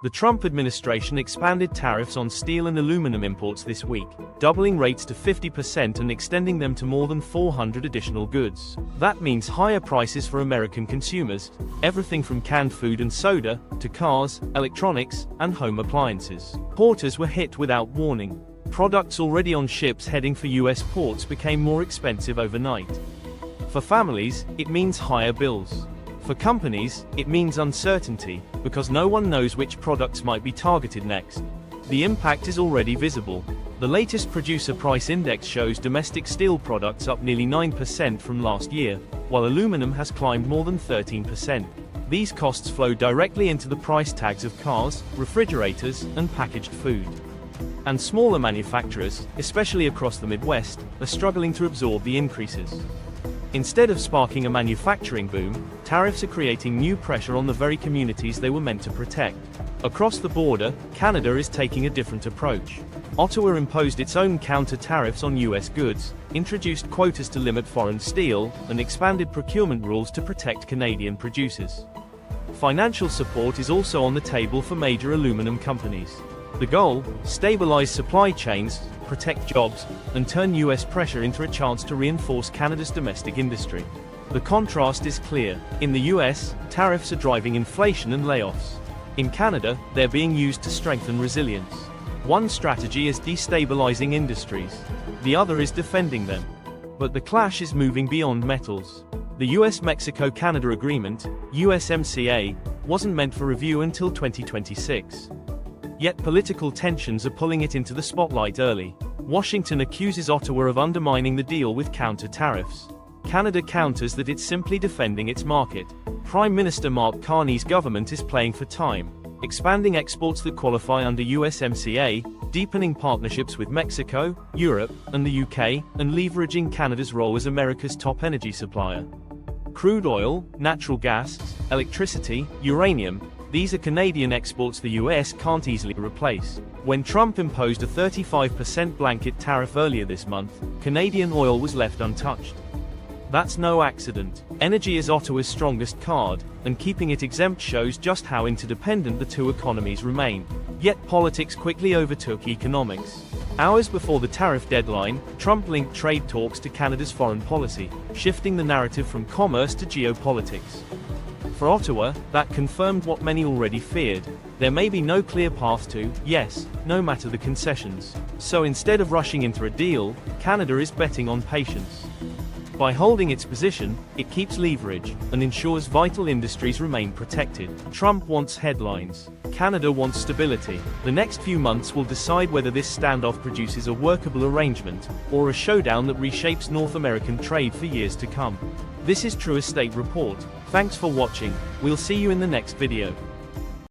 The Trump administration expanded tariffs on steel and aluminum imports this week, doubling rates to 50% and extending them to more than 400 additional goods. That means higher prices for American consumers, everything from canned food and soda, to cars, electronics, and home appliances. Porters were hit without warning. Products already on ships heading for US ports became more expensive overnight. For families, it means higher bills. For companies, it means uncertainty, because no one knows which products might be targeted next. The impact is already visible. The latest producer price index shows domestic steel products up nearly 9% from last year, while aluminum has climbed more than 13%. These costs flow directly into the price tags of cars, refrigerators, and packaged food. And smaller manufacturers, especially across the Midwest, are struggling to absorb the increases. Instead of sparking a manufacturing boom, tariffs are creating new pressure on the very communities they were meant to protect. Across the border, Canada is taking a different approach. Ottawa imposed its own counter-tariffs on US goods, introduced quotas to limit foreign steel, and expanded procurement rules to protect Canadian producers. Financial support is also on the table for major aluminum companies. The goal: stabilize supply chains, protect jobs, and turn US pressure into a chance to reinforce Canada's domestic industry. The contrast is clear. In the US, tariffs are driving inflation and layoffs. In Canada, they're being used to strengthen resilience. One strategy is destabilizing industries. The other is defending them. But the clash is moving beyond metals. The US-Mexico-Canada Agreement, USMCA, wasn't meant for review until 2026. Yet political tensions are pulling it into the spotlight early. Washington accuses Ottawa of undermining the deal with counter-tariffs. Canada counters that it's simply defending its market. Prime Minister Mark Carney's government is playing for time, expanding exports that qualify under USMCA, deepening partnerships with Mexico, Europe, and the UK, and leveraging Canada's role as America's top energy supplier. Crude oil, natural gas, electricity, uranium, these are Canadian exports the US can't easily replace. When Trump imposed a 35% blanket tariff earlier this month, Canadian oil was left untouched. That's no accident. Energy is Ottawa's strongest card, and keeping it exempt shows just how interdependent the two economies remain. Yet politics quickly overtook economics. Hours before the tariff deadline, Trump linked trade talks to Canada's foreign policy, shifting the narrative from commerce to geopolitics. For Ottawa, that confirmed what many already feared: there may be no clear path to yes, no matter the concessions. So instead of rushing into a deal, Canada is betting on patience. By holding its position, it keeps leverage, and ensures vital industries remain protected. Trump wants headlines. Canada wants stability. The next few months will decide whether this standoff produces a workable arrangement, or a showdown that reshapes North American trade for years to come. This is True Estate Report. Thanks for watching. We'll see you in the next video.